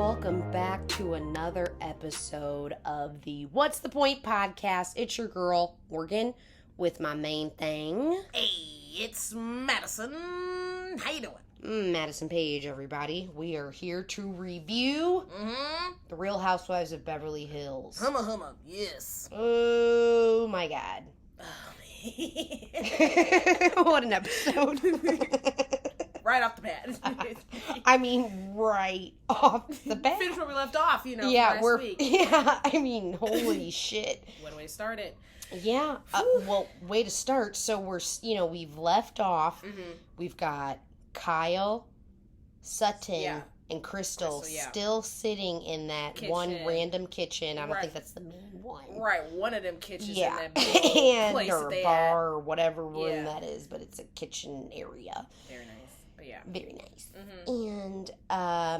welcome back to another episode of the What's the Point podcast. It's your girl, Morgan, with my main thing. Hey, it's Madison. How you doing? Madison Page, everybody. We are here to review The Real Housewives of Beverly Hills. Humma, yes. Oh, my God. What an episode. Right off the bat. I mean, right off the bat. Finish where we left off, last week. Yeah, I mean, holy shit. When we started. Yeah, well, way to start. So we've left off. We've got Kyle, Sutton, and Crystal still sitting in that kitchen. One random kitchen. I don't think that's the main one. Right, one of them kitchens in that big and place or that bar or whatever room that is, but it's a kitchen area. Very nice. But yeah. Very nice. And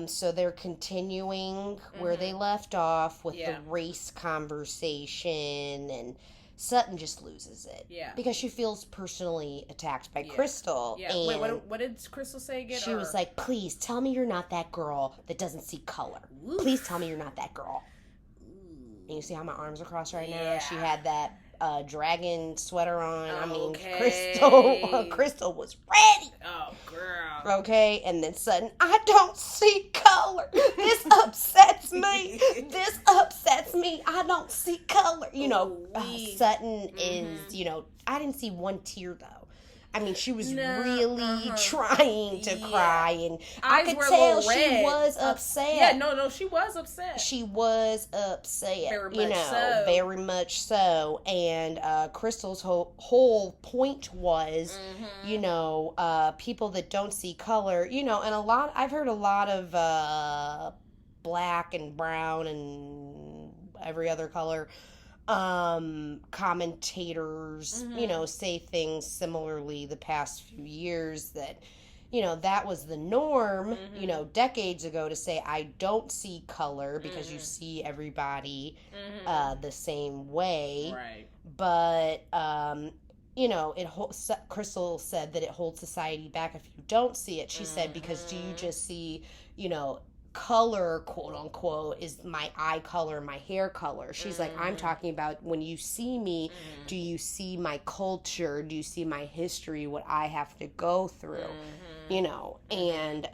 so they're continuing where they left off with the race conversation, and Sutton just loses it. Yeah. Because she feels personally attacked by Crystal. Yeah. And wait, what did Crystal say again? She was like, please tell me you're not that girl that doesn't see color. Oof. Please tell me you're not that girl. And you see how my arms are crossed right now? She had that dragon sweater on. I mean, Crystal was ready. Oh, girl. Okay, and then Sutton, I don't see color. This upsets me. This upsets me. I don't see color. Sutton is, I didn't see one tear, though. I mean, she was really trying to cry, and I could tell she was upset. Yeah, no, she was upset. She was upset, very much so. And Crystal's whole point was, people that don't see color, and I've heard a lot of black and brown and every other color commentators, say things similarly the past few years that, that was the norm, decades ago, to say, I don't see color because you see everybody the same way. Right. But, Crystal said that it holds society back if you don't see it. She said, because do you just see, color, quote unquote, is my eye color, my hair color. She's like, I'm talking about when you see me, do you see my culture? Do you see my history, what I have to go through? And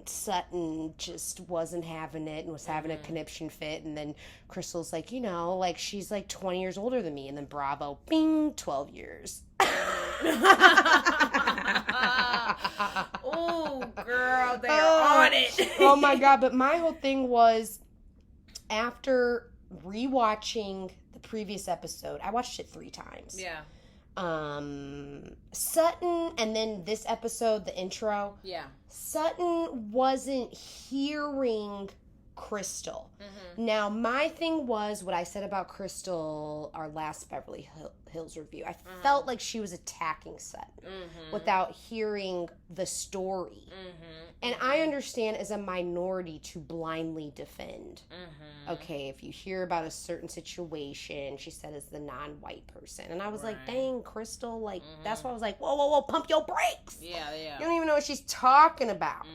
Sutton just wasn't having it and was having a conniption fit. And then Crystal's like, she's like 20 years older than me. And then Bravo, bing, 12 years. Oh, girl, they're on it. Oh, my God. But my whole thing was, after rewatching the previous episode, I watched it 3 times. Yeah. Sutton, and then this episode, the intro. Yeah. Sutton wasn't hearing Crystal. Now, my thing was what I said about Crystal, our last Beverly Hills review. I felt like she was attacking Sutton without hearing the story. And I understand as a minority to blindly defend. Okay, if you hear about a certain situation, she said, as the non-white person. And I was like, dang, Crystal, that's why I was like, whoa, pump your brakes. Yeah. You don't even know what she's talking about.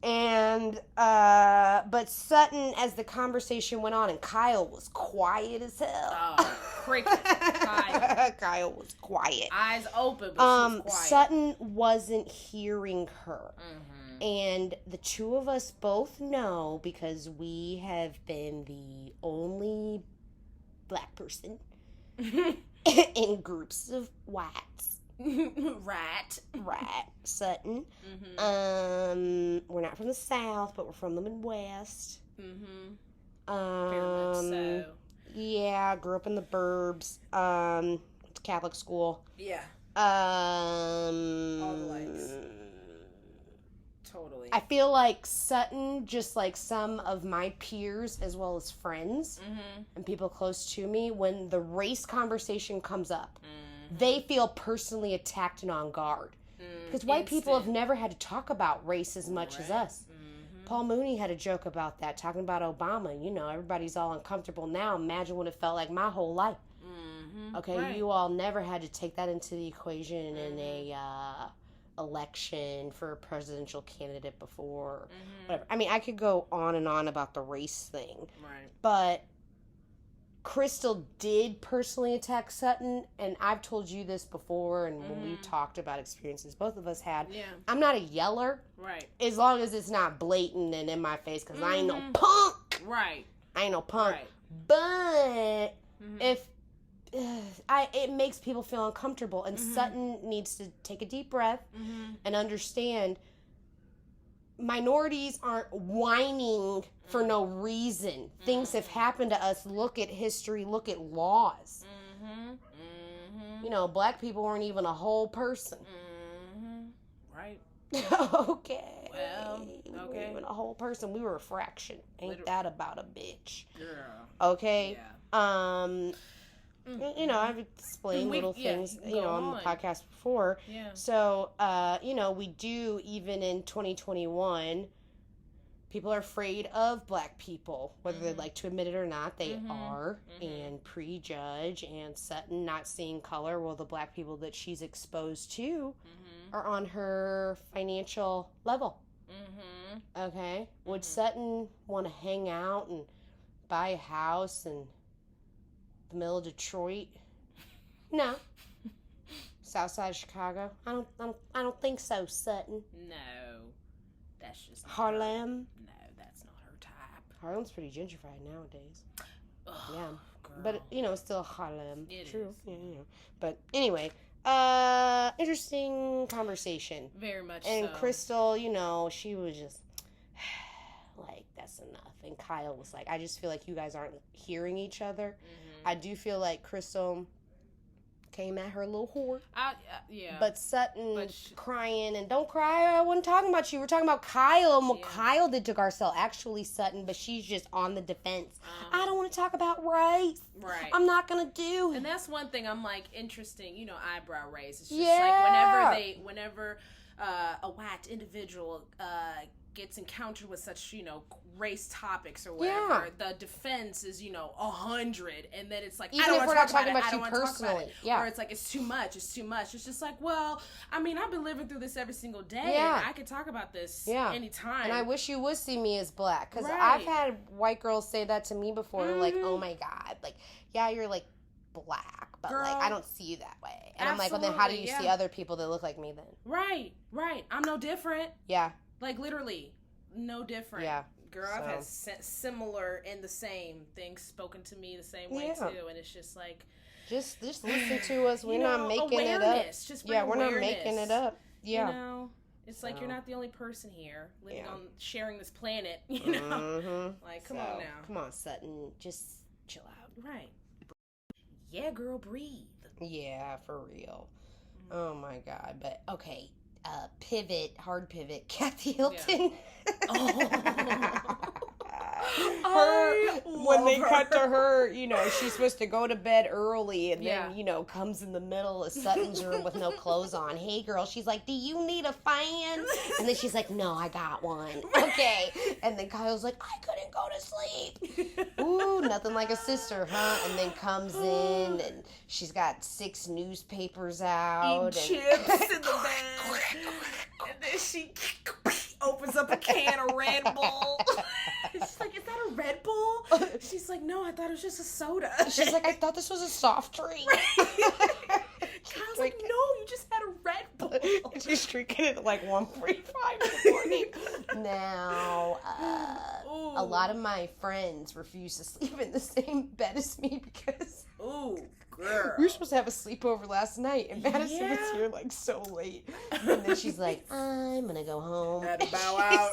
And, but Sutton, as the conversation went on, and Kyle was quiet as hell. Oh, cricket. Kyle was quiet. Eyes open, but she was quiet. Sutton wasn't hearing her. And the two of us both know, because we have been the only black person in groups of whites. Right, Sutton. We're not from the South, but we're from the Midwest. Very much so. Yeah, grew up in the burbs. It's a Catholic school. Yeah. All the lights. Totally. I feel like Sutton, just like some of my peers as well as friends and people close to me, when the race conversation comes up, they feel personally attacked and on guard. Because white people have never had to talk about race as much as us. Paul Mooney had a joke about that, talking about Obama. Everybody's all uncomfortable now. Imagine what it felt like my whole life. Okay, you all never had to take that into the equation in a election for a presidential candidate before. Whatever. I mean, I could go on and on about the race thing. Right. But Crystal did personally attack Sutton, and I've told you this before, and when we've talked about experiences both of us had, I'm not a yeller. Right. As long as it's not blatant and in my face, because I ain't no punk. Right. I ain't no punk. Right. But if it makes people feel uncomfortable, and Sutton needs to take a deep breath and understand minorities aren't whining for no reason. Things have happened to us. Look at history. Look at laws. You know, black people weren't even a whole person. Right. Okay. Well, We weren't even a whole person. We were a fraction. Ain't that about a bitch? Girl. Okay. Yeah. You know, I've explained little things, on the podcast before. Yeah. So, we do, even in 2021, people are afraid of black people, whether they like to admit it or not. They are, and prejudge, and Sutton not seeing color. Well, the black people that she's exposed to are on her financial level. Okay? Would Sutton want to hang out and buy a house in the middle of Detroit? No. South side of Chicago? I don't think so, Sutton. No. That's just Harlem? No, that's not her type. Harlem's pretty gentrified nowadays. Ugh, Yeah. girl. But, it's still Harlem. It True. is. Yeah. But anyway, interesting conversation. Very much and so. Crystal, she was just like, that's enough. And Kyle was like, I just feel like you guys aren't hearing each other. I do feel like Crystal came at her a little whore. Yeah. But Sutton crying, and don't cry, I wasn't talking about you. We're talking about Kyle and what Kyle did to Garcelle. Actually, Sutton, but she's just on the defense. I don't want to talk about race. Right. I'm not going to do it. And that's one thing I'm like, interesting, eyebrow raise. It's just like whenever a white individual gets encountered with such, race topics or whatever, the defense is, 100, and then it's like, even I don't if want we're to not talk talking about about it, you I don't want to talk about personally. it. Or it's like, it's too much. It's just like, well, I mean, I've been living through this every single day, and I could talk about this anytime. And I wish you would see me as black, because I've had white girls say that to me before, like, oh my God, like, yeah, you're like black, but girl, like, I don't see you that way. And I'm like, well, then how do you see other people that look like me then? Right. I'm no different. Yeah. Like, literally, no different. Yeah. Girl, I've had similar and the same things spoken to me the same way too, and it's just like, just listen to us. We're not making it up. Just we're not making it up. Yeah, it's like you're not the only person here living on sharing this planet. Like, come on now, come on, Sutton, just chill out. Right? Yeah, girl, breathe. Yeah, for real. Oh my God, but okay. Hard pivot, Kathy Hilton. When they cut to her, she's supposed to go to bed early, and then, comes in the middle of Sutton's room with no clothes on. Hey, girl, she's like, do you need a fan? And then she's like, no, I got one. Okay. And then Kyle's like, I couldn't go to sleep. Ooh, nothing like a sister, huh? And then comes in, and she's got 6 newspapers out. Eating chips in the bed. And then she opens up a can of Red Bull. She's like, is that a Red Bull? She's like, no, I thought it was just a soda. She's like, I thought this was a soft drink. Kyle's like, no, you just had a Red Bull. She's drinking it at like 1:45 in the morning. Now, a lot of my friends refuse to sleep in the same bed as me because... Ooh, girl. We were supposed to have a sleepover last night, and Madison was here like so late. And then she's like, I'm gonna go home. Had to bow out.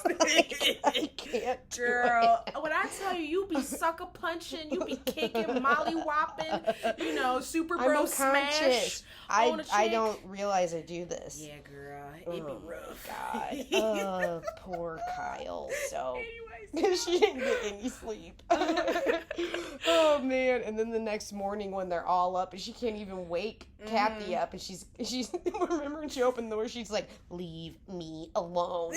I can't girl, when I tell you be sucker punching, you be kicking, molly-whopping, super bro smash. I don't realize I do this. Yeah, girl. It be rough. God. Poor Kyle. So she didn't get any sleep. Oh man. And then the next morning when they're all up and she can't even wake Kathy up, and she's remember when she opened the door, she's like, leave me alone.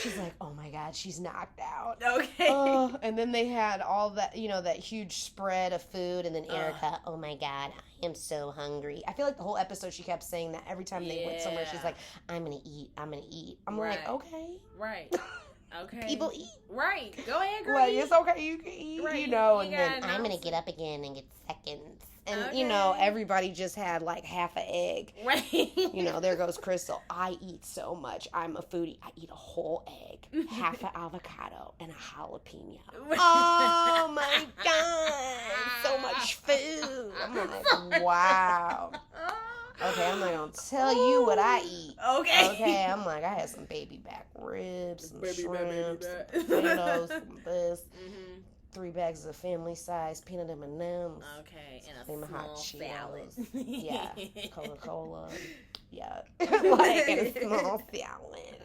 She's like, oh my God, God, she's knocked out. Okay. And then they had all that, that huge spread of food. And then Erica, oh my God, I am so hungry. I feel like the whole episode she kept saying that every time they went somewhere. She's like, I'm going to eat. I'm going to eat. I'm like, okay. Right. Okay. People eat. Right. Go ahead, girl. Like, it's okay. You can eat, right. And then I'm going to get up again and get seconds. And, everybody just had like half an egg. Right. There goes Crystal. I eat so much. I'm a foodie. I eat a whole egg, half an avocado, and a jalapeno. Oh, my God. So much food. I'm like, wow. Okay, I'm not going to tell you what I eat. Okay, I'm like, I had some baby back ribs, some shrimp, some potatoes, some this. 3 bags of family-size peanut M&Ms. Okay, and a small salad. Yeah, Coca-Cola. Yeah, like a small salad.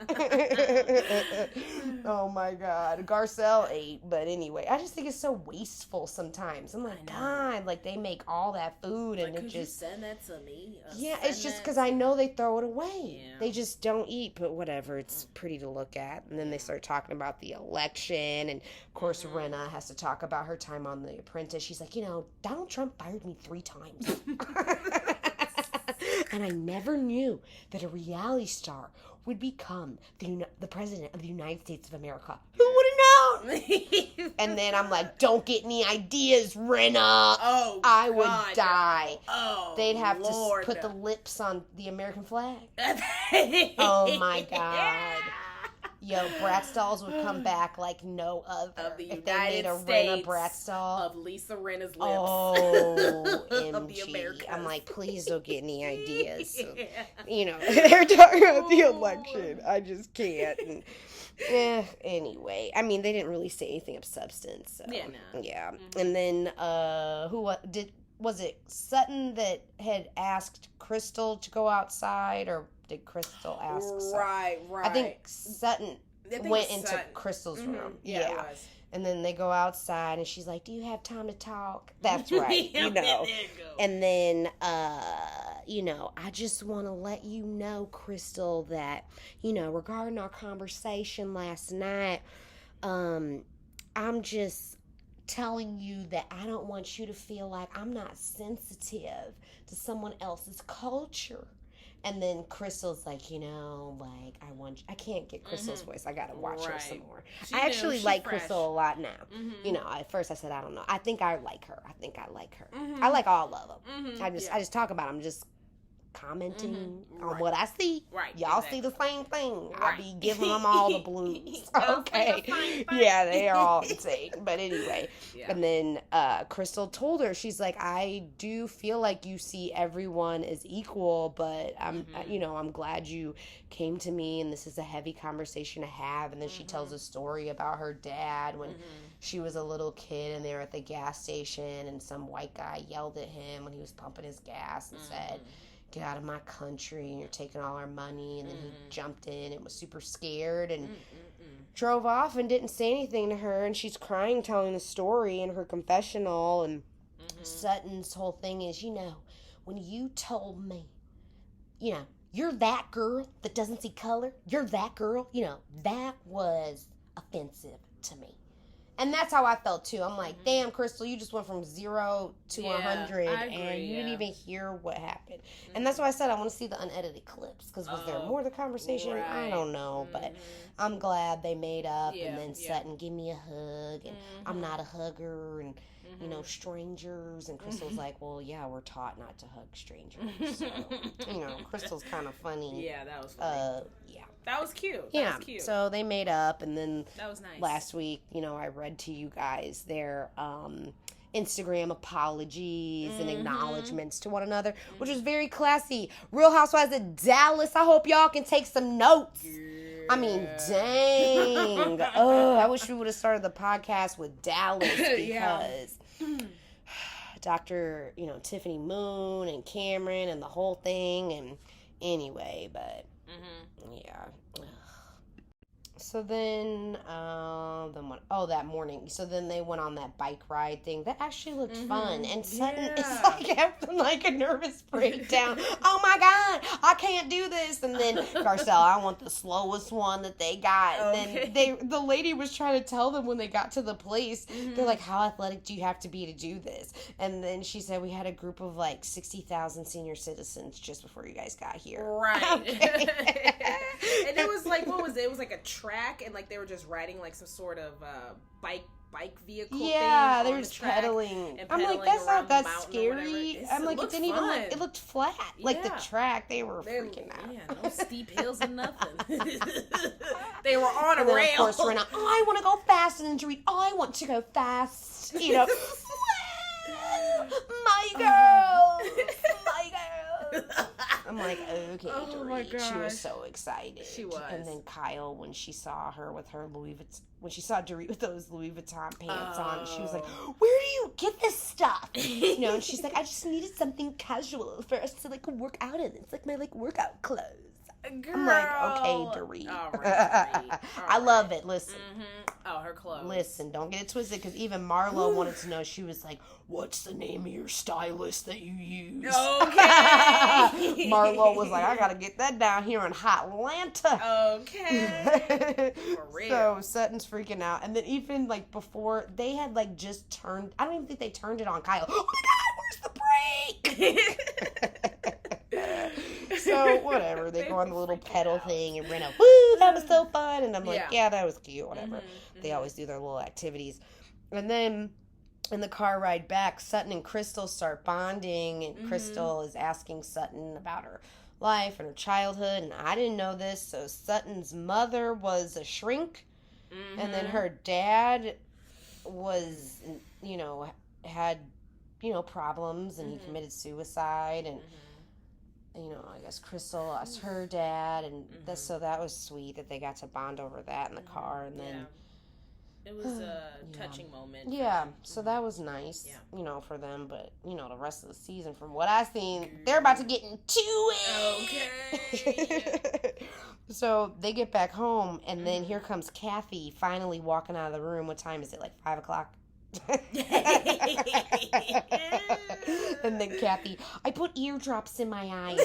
Oh my God, Garcelle ate, but anyway, I just think it's so wasteful sometimes. I'm like, God, like they make all that food and it just. You send that to me? Yeah, it's just because I know they throw it away. Yeah. They just don't eat, but whatever. It's pretty to look at. And then they start talking about the election, and of course, Renna has to talk about her time on The Apprentice. She's like, Donald Trump fired me 3 times. And I never knew that a reality star would become the president of the United States of America. Who would have known? And then I'm like, don't get any ideas, Renna. Oh, I would die. Oh, they'd have Lord. to put the lips on the American flag. Oh, my God. Yo, Bratz dolls would come back like no other. Of the if United they made a States Renna Bratz doll. Of Lisa Rinna's lips. Oh, of the MG. Americas. I'm like, please don't get any ideas. So, Yeah. They're talking about the election. I just can't. And, anyway, I mean, they didn't really say anything of substance. So, Yeah, no. Yeah. And then, was it Sutton that had asked Crystal to go outside, or did Crystal ask Sutton? Right. I think Sutton went into Crystal's room. Yeah. It was. And then they go outside, and she's like, do you have time to talk? That's right, There you go. And then, I just want to let you know, Crystal, that, regarding our conversation last night, I'm just telling you that I don't want you to feel like I'm not sensitive to someone else's culture. And then Crystal's like, I can't get Crystal's voice. I gotta watch her some more. I actually like Crystal a lot now. At first I said, I don't know. I think I like her. I like all of them. I just talk about them. Just commenting on what I see. Right. Y'all see the same thing. Right. I be giving them all the blues. Okay. Yeah, they are all insane. But anyway. Yeah. And then Crystal told her, she's like, I do feel like you see everyone as equal, but I'm glad you came to me, and this is a heavy conversation to have. And then she tells a story about her dad when she was a little kid, and they were at the gas station, and some white guy yelled at him when he was pumping his gas and said, get out of my country, and you're taking all our money. And then he jumped in and was super scared and drove off and didn't say anything to her. And she's crying, telling the story in her confessional. And Sutton's whole thing is, when you told me, you're that girl that doesn't see color, you're that girl, that was offensive to me. And that's how I felt, too. I'm like, damn, Crystal, you just went from 0 to 100, and you didn't even hear what happened. And that's why I said I want to see the unedited clips, because was there more to the conversation? Right. I don't know, but I'm glad they made up, and then Sutton, give me a hug, and I'm not a hugger, and, strangers. And Crystal's like, well, yeah, we're taught not to hug strangers. So, Crystal's kind of funny. Yeah, that was funny. Yeah. That was cute. That was cute. So they made up, and then that was nice. Last week, I read to you guys their Instagram apologies and acknowledgments to one another, which was very classy. Real Housewives of Dallas. I hope y'all can take some notes. Yeah. I mean, dang. I wish we would have started the podcast with Dallas because Dr. Tiffany Moon and Cameron and the whole thing. And anyway, but yeah. So then what? Oh, that morning. So then they went on that bike ride thing. That actually looked fun. And Sutton is having a nervous breakdown. Oh my God, I can't do this. And then Garcelle, I want the slowest one that they got. And then the lady was trying to tell them when they got to the place. They're like, how athletic do you have to be to do this? And then she said, we had a group of 60,000 senior citizens just before you guys got here. Right. Okay. And it was what was it? It was a track, and they were just riding some sort of bike vehicle thing. Yeah, they were just pedaling. I'm like, that's not that scary. I'm like, it didn't even look, it looked flat. The track, they were freaking out. Yeah, no steep hills and nothing. They were on a rail. Of course, Serena, I want to go fast, and then Dorit, I want to go fast. My girl. I'm like, okay, Dorit. She was so excited. She was. And then Kyle, when she saw her with her when she saw Dorit with those Louis Vuitton pants on, she was like, where do you get this stuff? And she's like, I just needed something casual for us to work out in. It's my workout clothes. Girl. I'm like, okay, Dorit. All right. I love it. Listen. Oh, her clothes. Listen, don't get it twisted, because even Marlo wanted to know. She was like, what's the name of your stylist that you use? Okay. Marlo was like, I gotta get that down here in Hotlanta. Okay. For real. So Sutton's freaking out. And then even before, they had just turned, I don't even think they turned it on Kyle. Oh my God, where's the brake? So whatever, they go on the little pedal thing and Rena, woo, that was so fun. And I'm like, yeah, that was cute, whatever. They always do their little activities. And then in the car ride back, Sutton and Crystal start bonding, and Crystal is asking Sutton about her life and her childhood, and I didn't know this. So Sutton's mother was a shrink, and then her dad was, had, problems, and he committed suicide, and I guess Crystal lost her dad, and so that was sweet that they got to bond over that in the car, and then it was a touching moment. Yeah, so that was nice, for them, but the rest of the season, from what I've seen, they're about to get into it. Okay. So they get back home, and then here comes Kathy finally walking out of the room. What time is it? 5 o'clock? And then Kathy, I put eardrops in my eyes.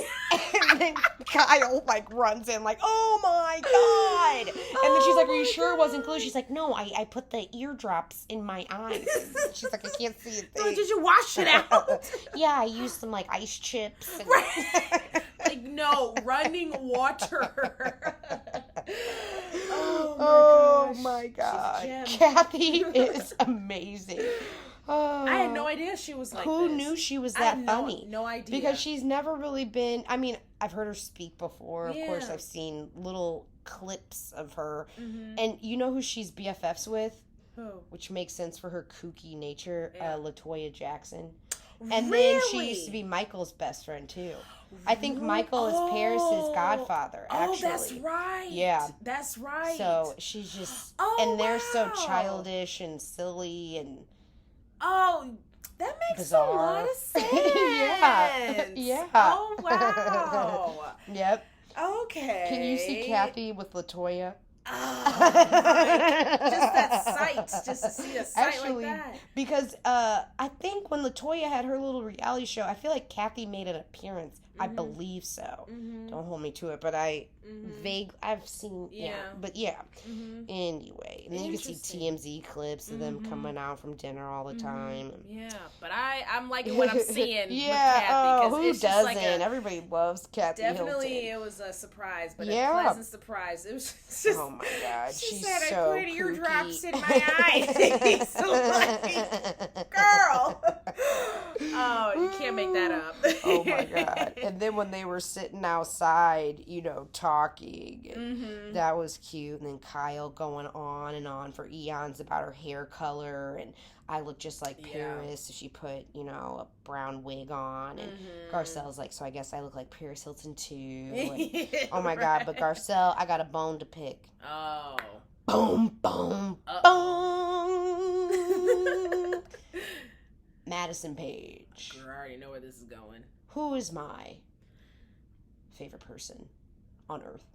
And then Kyle runs in oh my God. And then she's like, are you sure it wasn't glue? She's like, no, I put the eardrops in my eyes. And she's like, I can't see a thing. So did you wash it out? Yeah, I used some ice chips. And right. No, running water. Oh my God. Kathy is amazing. I had no idea she was Who knew she was that funny? No idea. Because she's never really been, I've heard her speak before. Of course, I've seen little clips of her. And you know who she's BFFs with? Who? Which makes sense for her kooky nature, LaToya Jackson. Really? And then she used to be Michael's best friend, too. I think Michael is Paris's godfather, actually. Oh, that's right. Yeah. That's right. So she's just, and they're so childish and silly and that makes bizarre. A lot of sense. Yeah. Oh, wow. Yep. Okay. Can you see Kathy with LaToya? Just that sight, just to see a sight actually, like that. Because I think when LaToya had her little reality show, I feel like Kathy made an appearance. I believe so. Don't hold me to it, but I've seen, but anyway. And then you can see TMZ clips of them coming out from dinner all the time. Yeah, but I'm liking what I'm seeing with Kathy. Who it's doesn't? Everybody loves Kathy Definitely, Hilton. It was a surprise, but a pleasant surprise. It was just, oh my God, she she's said so I put eardrops kooky. in my eyes. So girl. Oh, you can't make that up. Oh my God. And then when they were sitting outside, talking, and that was cute. And then Kyle going on and on for eons about her hair color, and I look just like Paris, so she put, a brown wig on, and Garcelle's like, so I guess I look like Paris Hilton too. And, oh my God, but Garcelle, I got a bone to pick. Oh. Boom, boom, boom. Madison Page. Girl, I already know where this is going. Who is my favorite person on earth?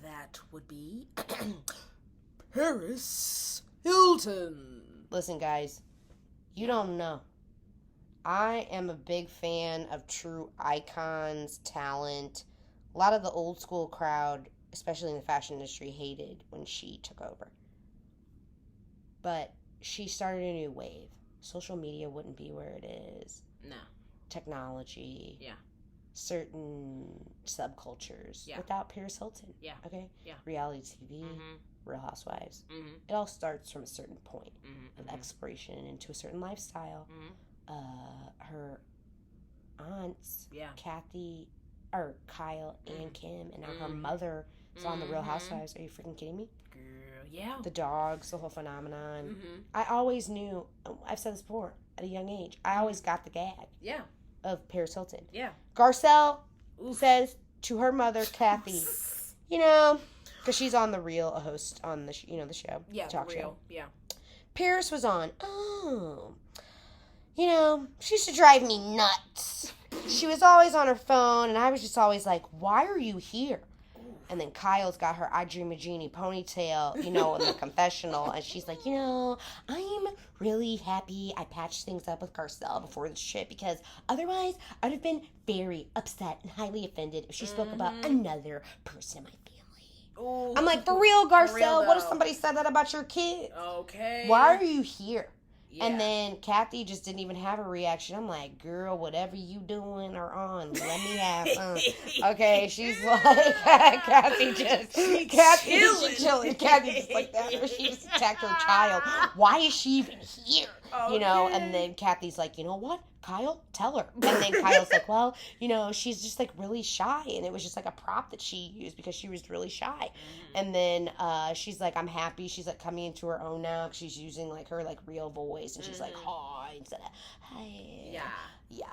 that would be Paris Hilton. Listen, guys, you don't know. I am a big fan of true icons, talent. A lot of the old school crowd, especially in the fashion industry, hated when she took over. But she started a new wave. Social media wouldn't be where it is. No. Technology. Yeah. Certain subcultures. Yeah. Without Paris Hilton. Yeah. Okay? Yeah. Reality TV. Mm-hmm. Real Housewives. Mm-hmm. It all starts from a certain point of exploration into a certain lifestyle. Her aunts, Kathy, or Kyle and Kim, and now her mother is on the Real Housewives. Are you freaking kidding me? Girl, yeah. The dogs, the whole phenomenon. I always knew, I've said this before, at a young age, I always got the gag of Paris Hilton. Yeah. Garcelle says to her mother, Kathy, you know, because she's on The Real, a host on the, the show. Yeah, talk The Real. show. Yeah. Paris was on. Oh. You know, she used to drive me nuts. She was always on her phone, and I was just always like, why are you here? And then Kyle's got her I Dream of Jeannie ponytail, in the confessional, and she's like, I'm really happy I patched things up with Garcelle before this trip, because otherwise I'd have been very upset and highly offended if she spoke about another person in my family. Ooh, I'm like, for real, Garcelle, what if somebody said that about your kid? Okay. Why are you here? Yeah. And then Kathy just didn't even have a reaction. I'm like, girl, whatever you doing or on, let me have fun. Okay, she's like, Kathy just chilling. Kathy just like that. She just attacked her child. Why is she even here? Okay. And then Kathy's like, you know what? Kyle, tell her. And then Kyle's like, well, she's just like really shy. And it was just like a prop that she used because she was really shy. And then she's like, I'm happy. She's like coming into her own now. She's using like her like real voice. And she's like, hi, instead of, hi. Yeah. Yeah.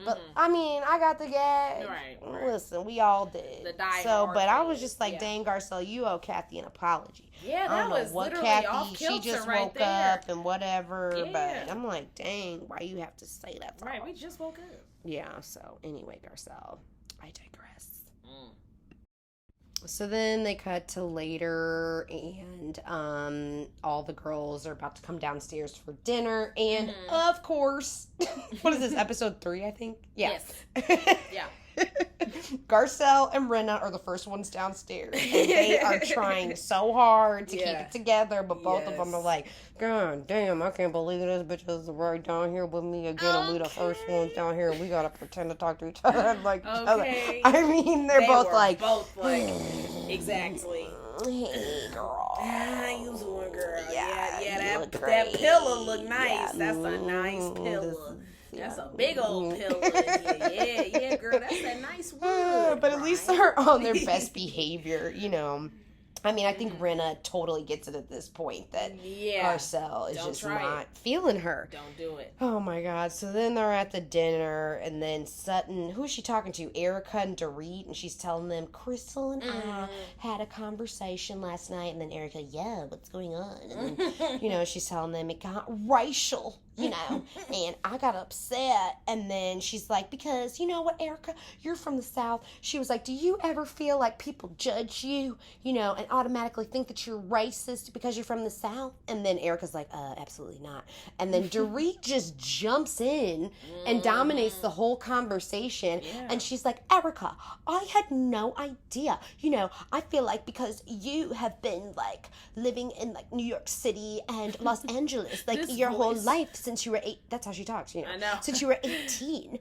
But I mean, I got the gag. Right. Listen, we all did. The die but I was just like, dang, Garcelle, you owe Kathy an apology. Yeah, that was literally Kathy, off kilter. She just right woke there. up and whatever. Yeah. But I'm like, dang, why you have to say that? Right, we just woke up. Yeah, so anyway, Garcelle, I digress. So then they cut to later, and all the girls are about to come downstairs for dinner, and of course, what is this, episode 3, I think? Yeah. Yes. Yeah. Garcelle and Rinna are the first ones downstairs, and they are trying so hard to keep it together, but both of them are like, God damn, I can't believe this bitch is right down here with me again, and we the first ones down here, and we gotta pretend to talk to each other and like each other. I mean, they both like, exactly. Hey, girl. How you doing, girl? Yeah, that pillow look nice. Yeah. That's a nice pillow. That's a big old pillow in here. Yeah, girl. That's a nice wood. But at least they're on their best behavior, I mean, I think Rinna totally gets it at this point that Garcelle is just not feeling her. Don't do it. Oh, my God. So then they're at the dinner, and then Sutton, who is she talking to? Erica and Dorit, and she's telling them, Crystal and I had a conversation last night, and then Erica, what's going on? And then, she's telling them it got racial, and I got upset, and then she's like, because, you know what, Erica, you're from the South. She was like, do you ever feel like people judge you, and automatically think that you're racist because you're from the South? And then Erica's like, absolutely not. And then Dorit just jumps in and dominates the whole conversation. Yeah. And she's like, Erica, I had no idea. I feel like because you have been like living in like New York City and Los Angeles, like your whole life since you were 8. That's how she talks, I know. Since you were 18,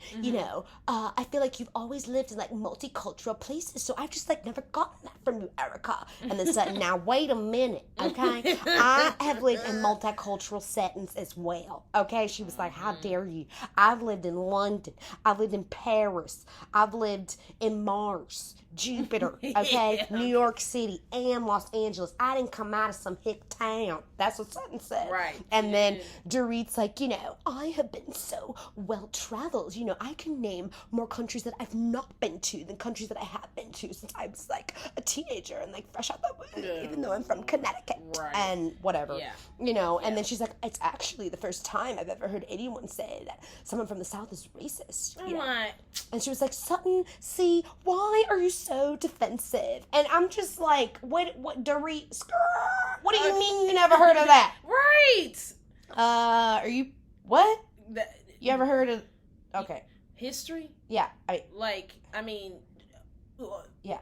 I feel like you've always lived in like multicultural places. So I've just like never gotten that from you, Erica. And then Sutton, now wait a minute, okay? I have lived in multicultural settings as well, okay? She was like, how dare you? I've lived in London. I've lived in Paris. I've lived in Mars, Jupiter, okay? New York City and Los Angeles. I didn't come out of some hick town. That's what Sutton said. Right. And then Dorit's like, I have been so well-traveled. I can name more countries that I've not been to than countries that I have been to since I was like a teenager and like fresh out the womb, even though I'm from Connecticut and whatever. And then she's like, it's actually the first time I've ever heard anyone say that someone from the South is racist. And she was like, Sutton, see, why are you so so defensive. And I'm just like, what, Dorit, what do you mean you never heard of that? Right. Are you, what? You ever heard of, okay. History? Yeah. Yeah.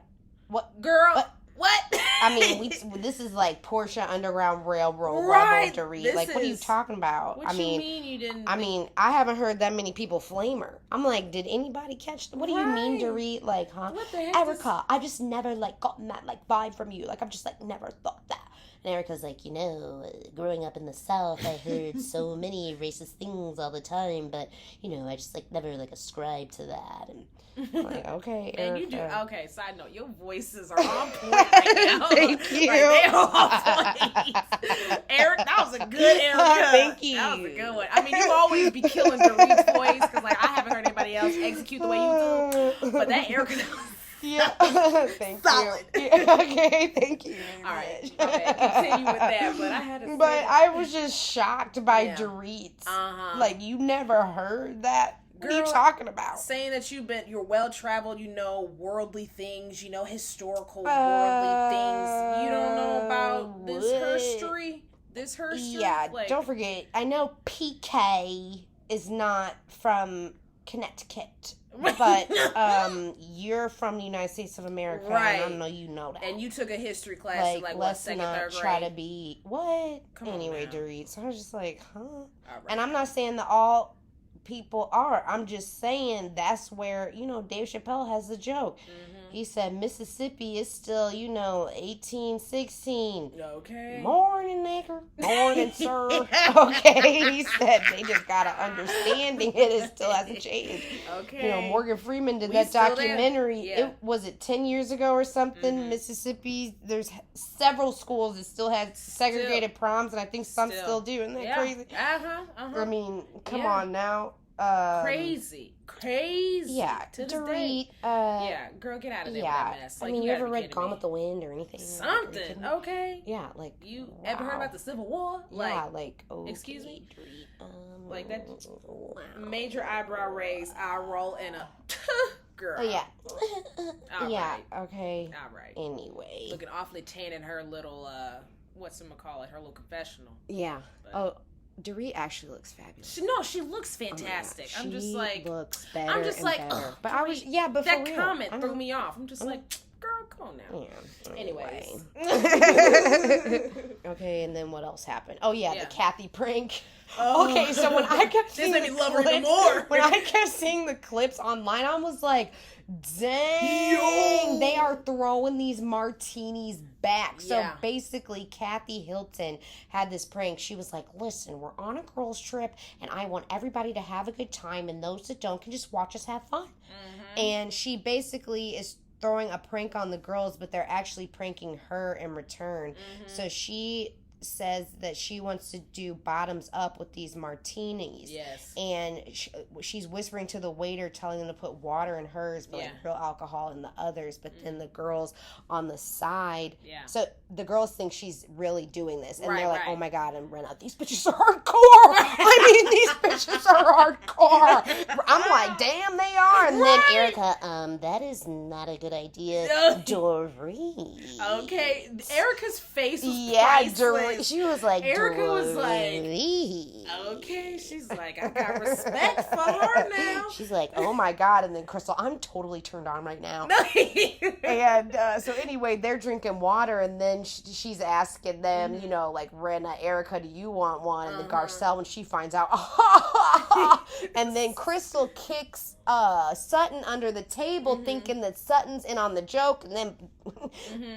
What? Girl. What? I mean, this is like Porsche Underground Railroad right. level to read. Like, what are you talking about? What you mean you didn't? I mean, I haven't heard that many people flame her. I'm like, did anybody catch? What do you mean to read? Like, huh? What the heck? Erica, I just never like gotten that like vibe from you. Like, I've just like never thought that. And Erica's like, growing up in the South, I heard so many racist things all the time, but I just like never like ascribed to that. And I'm like, okay, Erica. And you do. Okay, side note, your voices are on point right now. Thank you. Like, they are on point. Eric, that was a good Erica. Thank you. That was a good one. I mean, you always be killing Dorit's voice because like I haven't heard anybody else execute the way you do. But that Erica. Yeah, thank solid. You. Yeah, okay, thank you. All right, okay, continue with that. But I had to. But I was just shocked by Dorit. Like you never heard that. Girl, what are you talking about? Saying that you're well traveled, worldly things, historical worldly things. You don't know about this history. Yeah, don't forget. I know PK is not from Connecticut. But you're from the United States of America, right? And I know you know that. And you took a history class in let's second, not third grade. Try to be what? Come anyway, on Dorit. So I was just like, huh? All right. And I'm not saying that all people are. I'm just saying that's where Dave Chappelle has the joke. Mm-hmm. He said Mississippi is still 1816. Okay. Morning, nigger. Morning, sir. Okay. He said they just got an understanding. It still hasn't changed. Okay. Morgan Freeman did that documentary. Yeah. Was it 10 years ago or something? Mm-hmm. Mississippi. There's several schools that still had segregated proms, and I think some still do. Isn't that crazy? I mean, come on now. Crazy. Yeah, to this Dorit, day. Yeah, girl, get out of there with that mess. Like, I mean, you ever read Gone with the Wind or anything? Something, okay. Yeah, like you ever heard about the Civil War? Okay, excuse me. Like that major eyebrow raise, eye roll, and a girl. Oh yeah. Right. Okay. All right. Anyway, looking awfully tan in her little her little confessional. Yeah. But, Dorit actually looks fabulous. She looks fantastic. Oh, yeah. I'm just like, looks better. I'm just like, better. But I was, but that for real, comment threw me off. I'm just like, girl, come on now. Yeah. Anyways. Okay, and then what else happened? Oh yeah, the Kathy prank. Oh. Okay, so when I kept seeing this made me love her even more. When I kept seeing the clips online, I was like, dang, they are throwing these martinis back. So basically, Kathy Hilton had this prank. She was like, listen, we're on a girls' trip, and I want everybody to have a good time, and those that don't can just watch us have fun. Mm-hmm. And she basically is throwing a prank on the girls, but they're actually pranking her in return. Mm-hmm. So she says that she wants to do bottoms up with these martinis. Yes. And she's whispering to the waiter, telling them to put water in hers, but like real alcohol in the others. But then the girls on the side. Yeah. So the girls think she's really doing this. And they're like, oh my God, and Renna, these bitches are hardcore. I mean, these bitches are hardcore. I'm like, damn, they are. And then Erica, that is not a good idea. Dorit. Okay. Erica's face was priceless. She was like, Erica was like, okay. She's like, I got respect for her now. She's like, oh my God. And then Crystal, I'm totally turned on right now. And so anyway, they're drinking water, and then she's asking them, like, Renna, Erica, do you want one? And then Garcelle, when she finds out, and then Crystal kicks Sutton under the table, thinking that Sutton's in on the joke, and then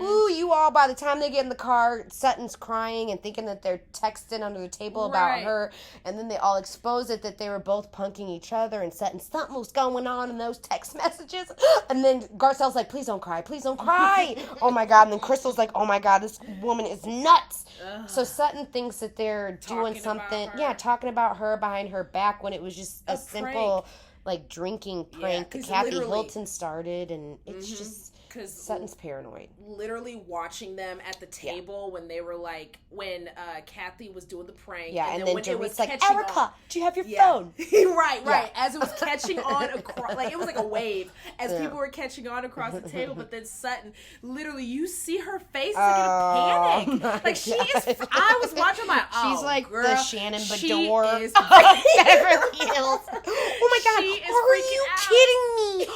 ooh, you all, by the time they get in the car, Sutton's crying and thinking that they're texting under the table about her, and then they all expose it that they were both punking each other, and Sutton, something was going on in those text messages, and then Garcelle's like, please don't cry, oh my God, and then Crystal's like, oh my God, this woman is nuts. So Sutton thinks that they're doing something, talking about her behind her back, when it was just a simple prank. Like drinking prank that Kathy Hilton started, and it's just because Sutton's paranoid. Literally watching them at the table when they were like, when Kathy was doing the prank. Yeah, and then when Dorit's like, Erica, do you have your phone? Right. Yeah. As it was catching on across, like it was like a wave as people were catching on across the table. But then Sutton, literally, you see her face like in a panic. Like she is. I was watching my. She's like girl, the Shannon Bedore of Beverly Hills. Oh my God! Are you kidding me?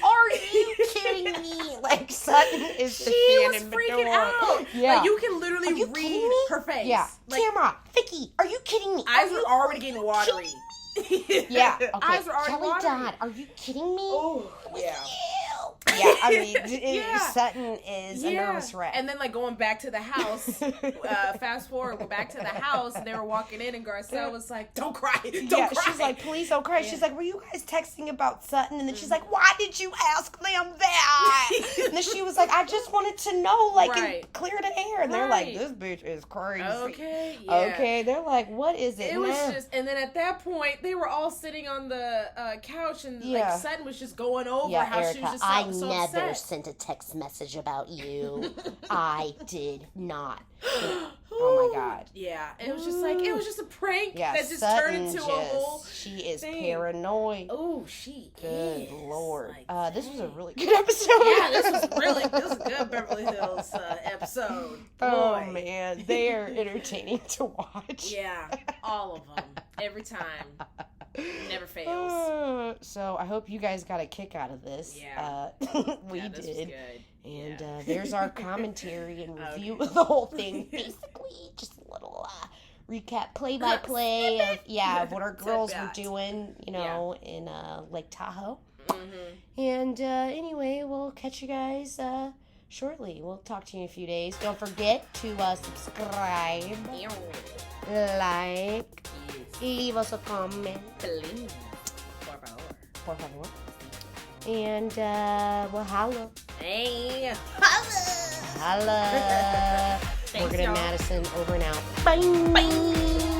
Are you kidding me? Like Sutton is the Shannon Bedore. She was freaking out. Yeah, like, you can literally read her face. Yeah, like, camera, Vicky, are you kidding me? Eyes were already getting watery. Yeah, okay. Eyes were already Kelly watery. Dodd, are you kidding me? Oh, yeah. Yeah, I mean, Sutton is a nervous wreck. And then, like, going back to the house, fast forward, we're back to the house, and they were walking in, and Garcelle was like, don't cry, don't cry. She's like, please don't cry. Yeah. She's like, were you guys texting about Sutton? And then she's like, why did you ask them that? And then she was like, I just wanted to know, like, and clear the air. And they're like, this bitch is crazy. Okay, Okay, they're like, what is it? It was just, and then at that point, they were all sitting on the couch, and, like, Sutton was just going over how Erica, she was just so never upset. sent a text message about you. I did not. Oh my God. Yeah, it was just like, it was just a prank that just Sutton turned into a whole She is thing. Paranoid. Oh, she Good is. Lord. Like, this was a really good episode. Yeah, this was a good Beverly Hills episode. Oh Boy. man, they are entertaining to watch. Yeah, all of them. Every time. Never fails. So I hope you guys got a kick out of this. Yeah. We this was did. good. And there's our commentary and review of the whole thing. Basically, just a little recap, play-by-play of what our girls were doing, in Lake Tahoe. Mm-hmm. And anyway, we'll catch you guys shortly. We'll talk to you in a few days. Don't forget to subscribe, like, leave us a comment. Please. Por favor. And we'll holla. Hey, holla. Holla. Thanks, Morgan and y'all. Madison over and out. Bye. Bye.